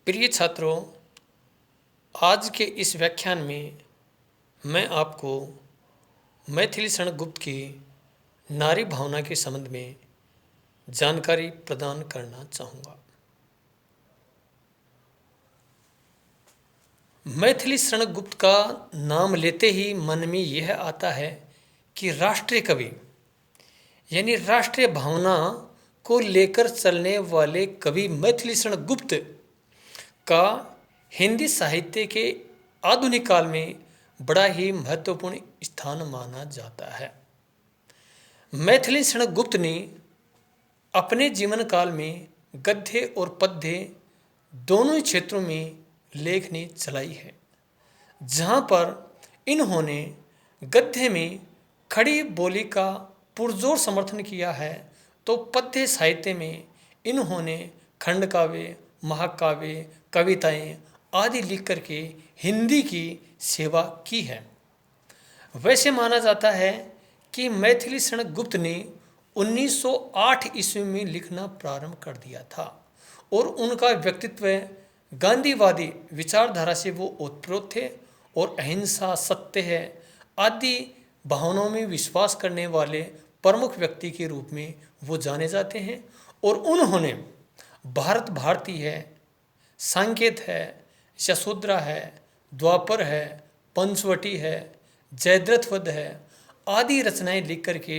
प्रिय छात्रों, आज के इस व्याख्यान में मैं आपको मैथिली शरण गुप्त की नारी भावना के संबंध में जानकारी प्रदान करना चाहूँगा। मैथिली शरण गुप्त का नाम लेते ही मन में यह आता है कि राष्ट्रीय कवि यानी राष्ट्रीय भावना को लेकर चलने वाले कवि मैथिली शरण गुप्त का हिंदी साहित्य के आधुनिक काल में बड़ा ही महत्वपूर्ण स्थान माना जाता है। मैथिली शरण गुप्त ने अपने जीवन काल में गद्य और पद्य दोनों ही क्षेत्रों में लेखनी चलाई है। जहाँ पर इन्होंने गद्य में खड़ी बोली का पुरजोर समर्थन किया है, तो पद्य साहित्य में इन्होंने खंड काव्य, महाकाव्य, कविताएं आदि लिख करके हिंदी की सेवा की है। वैसे माना जाता है कि मैथिली शरण गुप्त ने 1908 ईस्वी में लिखना प्रारंभ कर दिया था और उनका व्यक्तित्व गांधीवादी विचारधारा से वो ओतप्रोत थे और अहिंसा, सत्य है आदि भावनाओं में विश्वास करने वाले प्रमुख व्यक्ति के रूप में वो जाने जाते हैं। और उन्होंने भारत भारती है, सांकेत है, यशोधरा है, द्वापर है, पंचवटी है, जयद्रथ वध है आदि रचनाएं लिख करके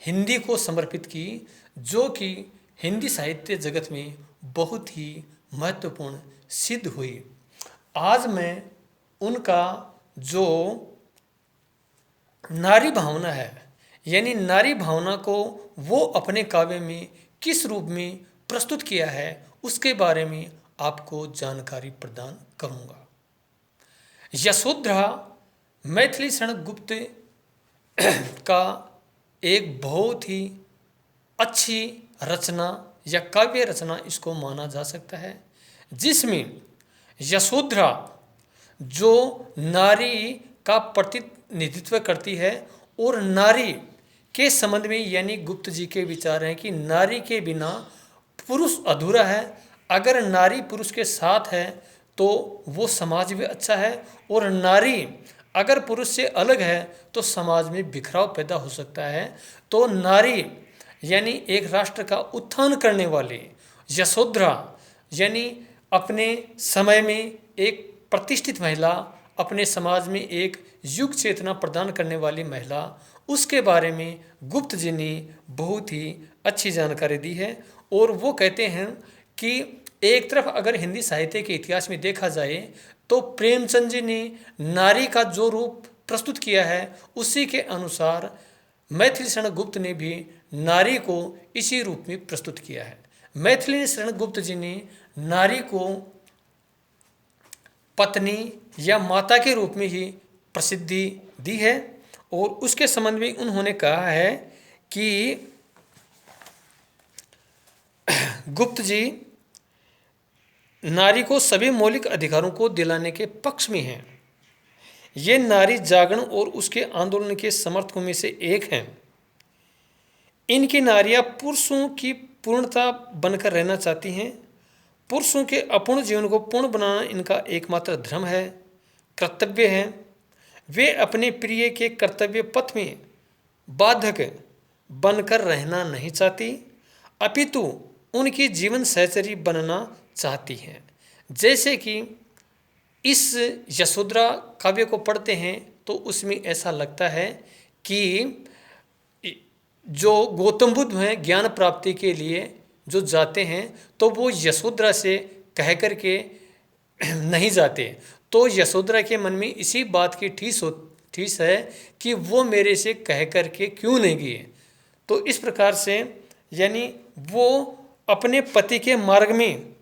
हिंदी को समर्पित की, जो कि हिंदी साहित्य जगत में बहुत ही महत्वपूर्ण सिद्ध हुई। आज मैं उनका जो नारी भावना है यानी नारी भावना को वो अपने काव्य में किस रूप में प्रस्तुत किया है उसके बारे में आपको जानकारी प्रदान करूंगा। यशोधरा मैथिली शरण गुप्त का एक बहुत ही अच्छी रचना या काव्य रचना इसको माना जा सकता है, जिसमें यशोधरा जो नारी का प्रतिनिधित्व करती है और नारी के संबंध में यानी गुप्त जी के विचार हैं कि नारी के बिना पुरुष अधूरा है, अगर नारी पुरुष के साथ है तो वो समाज में अच्छा है और नारी अगर पुरुष से अलग है तो समाज में बिखराव पैदा हो सकता है। तो नारी यानी एक राष्ट्र का उत्थान करने वाले यशोधरा यानी अपने समय में एक प्रतिष्ठित महिला, अपने समाज में एक युग चेतना प्रदान करने वाली महिला, उसके बारे में गुप्त जी ने बहुत ही अच्छी जानकारी दी है। और वो कहते हैं कि एक तरफ अगर हिंदी साहित्य के इतिहास में देखा जाए तो प्रेमचंद जी ने नारी का जो रूप प्रस्तुत किया है उसी के अनुसार मैथिली शरण गुप्त ने भी नारी को इसी रूप में प्रस्तुत किया है। मैथिली शरण गुप्त जी ने नारी को पत्नी या माता के रूप में ही प्रसिद्धि दी है और उसके संबंध में उन्होंने कहा है कि गुप्त जी नारी को सभी मौलिक अधिकारों को दिलाने के पक्ष में हैं। ये नारी जागरण और उसके आंदोलन के समर्थकों में से एक हैं। इनकी नारियां पुरुषों की पूर्णता बनकर रहना चाहती हैं। पुरुषों के अपूर्ण जीवन को पूर्ण बनाना इनका एकमात्र धर्म है, कर्तव्य है। वे अपने प्रिय के कर्तव्य पथ में बाधक बनकर रहना नहीं चाहती, अपितु उनकी जीवन सहचरी बनना चाहती हैं। जैसे कि इस यशोधरा काव्य को पढ़ते हैं तो उसमें ऐसा लगता है कि जो गौतम बुद्ध हैं ज्ञान प्राप्ति के लिए जो जाते हैं तो वो यशोधरा से कह कर के नहीं जाते, तो यशोधरा के मन में इसी बात की ठीस है कि वो मेरे से कह कर के क्यों नहीं गए। तो इस प्रकार से यानी वो अपने पति के मार्ग में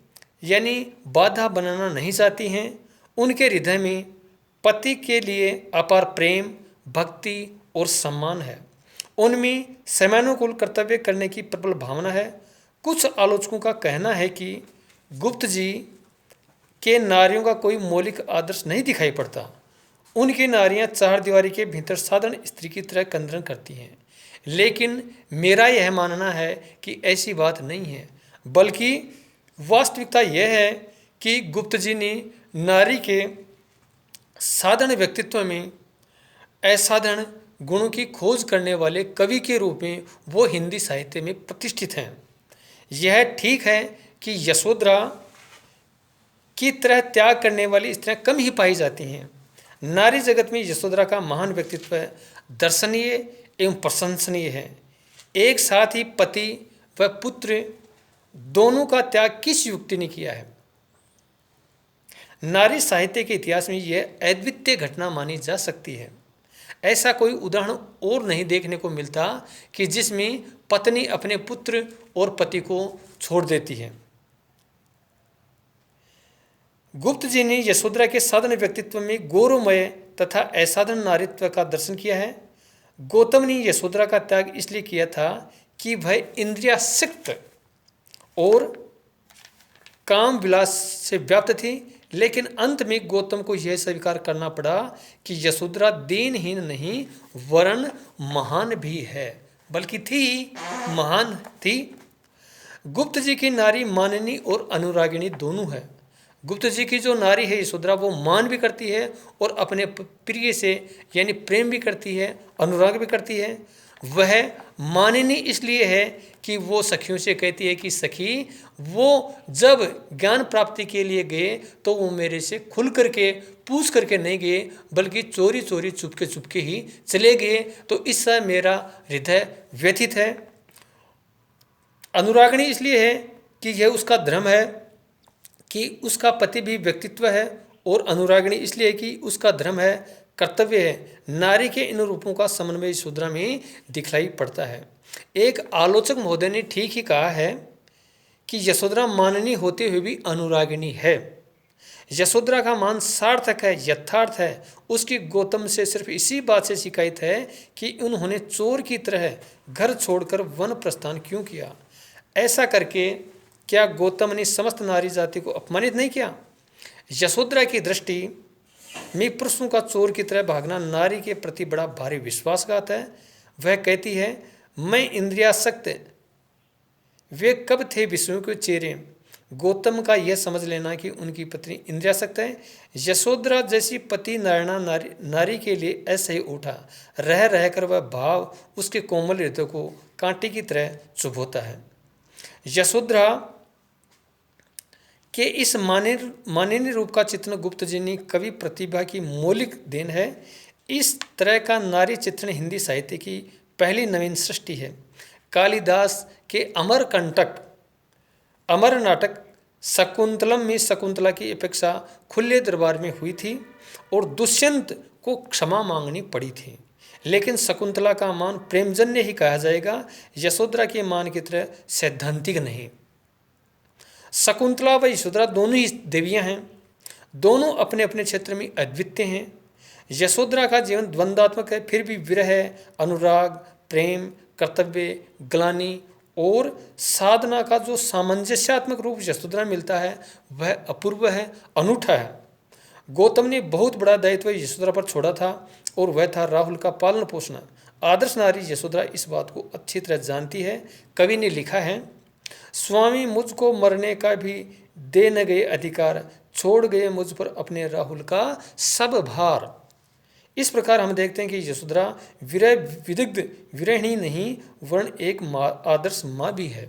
यानी बाधा बनाना नहीं चाहती हैं। उनके हृदय में पति के लिए अपार प्रेम, भक्ति और सम्मान है। उनमें समयानुकूल कर्तव्य करने की प्रबल भावना है। कुछ आलोचकों का कहना है कि गुप्त जी के नारियों का कोई मौलिक आदर्श नहीं दिखाई पड़ता। उनकी नारियां चार दीवारी के भीतर साधारण स्त्री की तरह कंदरन करती हैं, लेकिन मेरा यह मानना है कि ऐसी बात नहीं है, बल्कि वास्तविकता यह है कि गुप्त जी ने नारी के साधारण व्यक्तित्व में असाधारण गुणों की खोज करने वाले कवि के रूप में वो हिंदी साहित्य में प्रतिष्ठित हैं। यह ठीक है कि यशोधरा की तरह त्याग करने वाली स्त्रियां कम ही पाई जाती हैं। नारी जगत में यशोधरा का महान व्यक्तित्व दर्शनीय एवं प्रशंसनीय है। एक साथ ही पति व पुत्र दोनों का त्याग किस युक्ति ने किया है। नारी साहित्य के इतिहास में यह अद्वितीय घटना मानी जा सकती है। ऐसा कोई उदाहरण और नहीं देखने को मिलता कि जिसमें पत्नी अपने पुत्र और पति को छोड़ देती है। गुप्त जी ने यशोधरा के साधारण व्यक्तित्व में गौरवमय तथा असाधारण नारीत्व का दर्शन किया है। गौतम ने यशोधरा का त्याग इसलिए किया था कि वह इंद्रियासक्त और काम विलास से व्याप्त थी, लेकिन अंत में गौतम को यह स्वीकार करना पड़ा कि यशोधरा दीनहीन नहीं वरन महान भी है, बल्कि थी महान थी। गुप्त जी की नारी माननी और अनुरागिणी दोनों है। गुप्त जी की जो नारी है यशोधरा, वो मान भी करती है और अपने प्रिय से यानी प्रेम भी करती है, अनुराग भी करती है। वह माननी इसलिए है कि वो सखियों से कहती है कि सखी, वो जब ज्ञान प्राप्ति के लिए गए तो वो मेरे से खुल करके पूछ करके नहीं गए, बल्कि चोरी चोरी चुपके चुपके ही चले गए, तो इससे मेरा हृदय व्यथित है। अनुरागिणी इसलिए है कि यह उसका धर्म है कि उसका पति भी व्यक्तित्व है, और अनुरागिणी इसलिए कि उसका धर्म है, कर्तव्य है। नारी के इन रूपों का समन्वय यशोधरा में दिखलाई पड़ता है। एक आलोचक महोदय ने ठीक ही कहा है कि यशोधरा माननीय होते हुए भी अनुरागिणी है। यशोधरा का मान सार्थक है, यथार्थ है। उसकी गौतम से सिर्फ इसी बात से शिकायत है कि उन्होंने चोर की तरह घर छोड़कर वन प्रस्थान क्यों किया। ऐसा करके क्या गौतम ने समस्त नारी जाति को अपमानित नहीं किया। यशोधरा की दृष्टि में पुरुषों का चोर की तरह भागना नारी के प्रति बड़ा भारी विश्वासघात है। वह कहती है, मैं इंद्रियासक्त, वे कब थे विष्णु के चेहरे। गौतम का यह समझ लेना कि उनकी पत्नी इंद्रियासक्त है। यशोधरा जैसी पति नारायणा नारी के लिए ऐसे ही उठा, रह रहकर वह भाव उसके कोमल हृदय को कांटे की तरह चुभोता है। यशोधरा के इस माननीय रूप का चित्रण गुप्त जी ने कवि प्रतिभा की मौलिक देन है। इस तरह का नारी चित्रण हिंदी साहित्य की पहली नवीन सृष्टि है। कालिदास के अमर नाटक शकुंतलम में शकुंतला की अपेक्षा खुले दरबार में हुई थी और दुष्यंत को क्षमा मांगनी पड़ी थी, लेकिन शकुंतला का मान प्रेमजन्य ही कहा जाएगा, यशोधरा के मान की तरह सैद्धांतिक नहीं। शकुंतला व यशोधरा दोनों ही देवियां हैं, दोनों अपने अपने क्षेत्र में अद्वितीय हैं। यशोधरा का जीवन द्वंद्वात्मक है, फिर भी विरह, अनुराग, प्रेम, कर्तव्य, ग्लानि और साधना का जो सामंजस्यात्मक रूप यशोधरा मिलता है वह अपूर्व है, अनूठा है। गौतम ने बहुत बड़ा दायित्व यशोधरा पर छोड़ा था और वह था राहुल का पालन पोषण। आदर्श नारी यशोधरा इस बात को अच्छी तरह जानती है। कवि ने लिखा है, स्वामी मुझको मरने का भी दे न गए अधिकार, छोड़ गए मुझ पर अपने राहुल का सब भार। इस प्रकार हम देखते हैं कि यशोधरा विरह विदग्ध विरहिणी नहीं वर्ण एक आदर्श माँ भी है।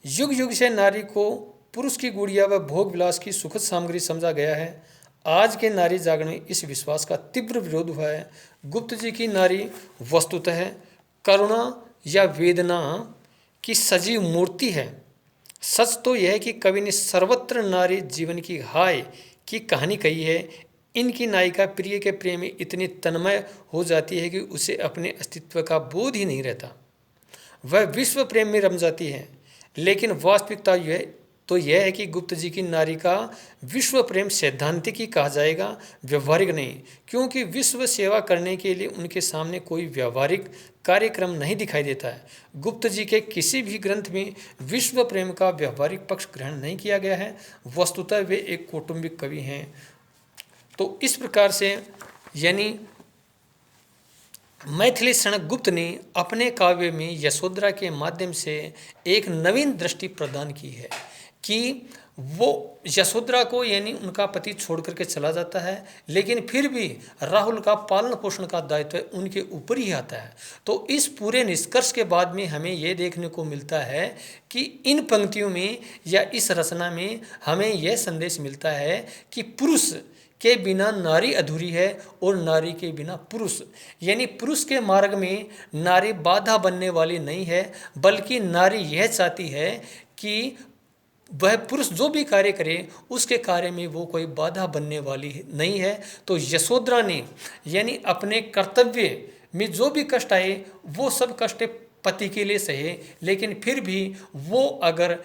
युग युग से नारी को पुरुष की गुड़िया व भोग विलास की सुखद सामग्री समझा गया है। आज के नारी जागरण में इस विश्वास का तीव्र विरोध हुआ है। गुप्त जी की नारी वस्तुतः करुणा या वेदना की सजीव मूर्ति है। सच तो यह है कि कवि ने सर्वत्र नारी जीवन की हाय की कहानी कही है। इनकी नायिका प्रिय के प्रेम में इतनी तन्मय हो जाती है कि उसे अपने अस्तित्व का बोध ही नहीं रहता, वह विश्व प्रेम में रम जाती है। लेकिन वास्तविकता यह है कि गुप्त जी की नारी का विश्व प्रेम सैद्धांतिक ही कहा जाएगा, व्यवहारिक नहीं, क्योंकि विश्व सेवा करने के लिए उनके सामने कोई व्यवहारिक कार्यक्रम नहीं दिखाई देता है। गुप्त जी के किसी भी ग्रंथ में विश्व प्रेम का व्यवहारिक पक्ष ग्रहण नहीं किया गया है। वस्तुतः वे एक कौटुंबिक कवि हैं। तो इस प्रकार से यानी मैथिली शरण गुप्त ने अपने काव्य में यशोधरा के माध्यम से एक नवीन दृष्टि प्रदान की है कि वो यशोधरा को यानी उनका पति छोड़ करके चला जाता है, लेकिन फिर भी राहुल का पालन पोषण का दायित्व उनके ऊपर ही आता है। तो इस पूरे निष्कर्ष के बाद में हमें ये देखने को मिलता है कि इन पंक्तियों में या इस रचना में हमें यह संदेश मिलता है कि पुरुष के बिना नारी अधूरी है और नारी के बिना पुरुष, यानी पुरुष के मार्ग में नारी बाधा बनने वाली नहीं है, बल्कि नारी यह चाहती है कि वह पुरुष जो भी कार्य करे उसके कार्य में वो कोई बाधा बनने वाली नहीं है। तो यशोधरा ने यानी अपने कर्तव्य में जो भी कष्ट आए वो सब कष्ट पति के लिए सहे, लेकिन फिर भी वो अगर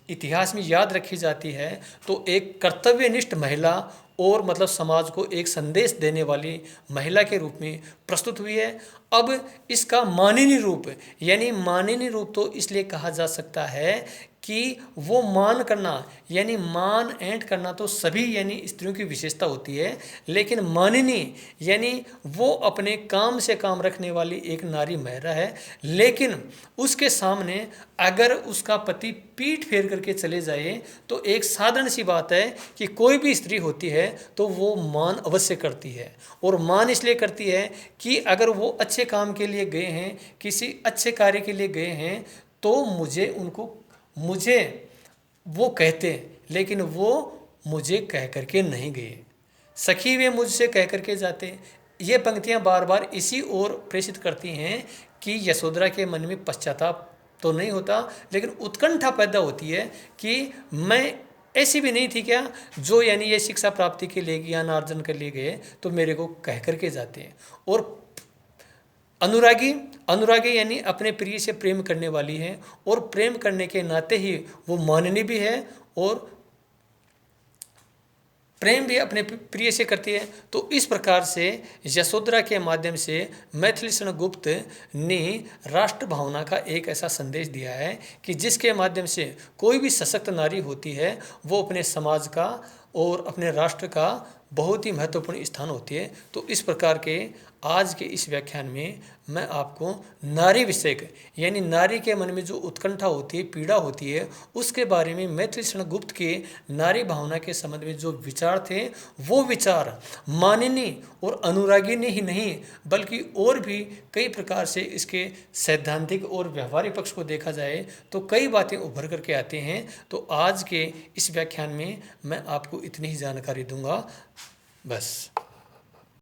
इतिहास में याद रखी जाती है तो एक कर्तव्यनिष्ठ महिला और मतलब समाज को एक संदेश देने वाली महिला के रूप में प्रस्तुत हुई है। अब इसका माननीय रूप, यानी माननीय रूप तो इसलिए कहा जा सकता है कि वो मान करना, यानी मान ऐंठ करना तो सभी यानी स्त्रियों की विशेषता होती है, लेकिन माननीय यानी वो अपने काम से काम रखने वाली एक नारी महिला है। लेकिन उसके सामने अगर उसका पति पीठ फेर करके चले जाए तो एक साधारण सी बात है कि कोई भी स्त्री होती है तो वो मान अवश्य करती है। और मान इसलिए करती है कि अगर वो अच्छे काम के लिए गए हैं, किसी अच्छे कार्य के लिए गए हैं, तो मुझे वो कहते, लेकिन वो मुझे कह करके नहीं गए, सखी वे मुझसे कह करके जाते। ये पंक्तियां बार बार इसी ओर प्रेषित करती हैं कि यशोधरा के मन में पश्चाताप तो नहीं होता, लेकिन उत्कंठा पैदा होती है कि मैं ऐसी भी नहीं थी क्या जो यानी ये शिक्षा प्राप्ति के लिए ज्ञान अर्जन के लिए गए तो मेरे को कह करके जाते हैं। और अनुरागी यानी अपने प्रिय से प्रेम करने वाली है, और प्रेम करने के नाते ही वो माननीय भी है और प्रेम भी अपने प्रिय से करती है। तो इस प्रकार से यशोधरा के माध्यम से मैथिलीषण गुप्त ने राष्ट्र भावना का एक ऐसा संदेश दिया है कि जिसके माध्यम से कोई भी सशक्त नारी होती है वो अपने समाज का और अपने राष्ट्र का बहुत ही महत्वपूर्ण स्थान होती है। तो इस प्रकार के आज के इस व्याख्यान में मैं आपको नारी विषयक यानी नारी के मन में जो उत्कंठा होती है, पीड़ा होती है, उसके बारे में मैथिलीषण गुप्त के नारी भावना के संबंध में जो विचार थे वो विचार मानिनी और अनुरागी ने ही नहीं बल्कि और भी कई प्रकार से इसके सैद्धांतिक और व्यवहारिक पक्ष को देखा जाए तो कई बातें उभर करके आते हैं। तो आज के इस व्याख्यान में मैं आपको इतनी ही जानकारी दूंगा, बस।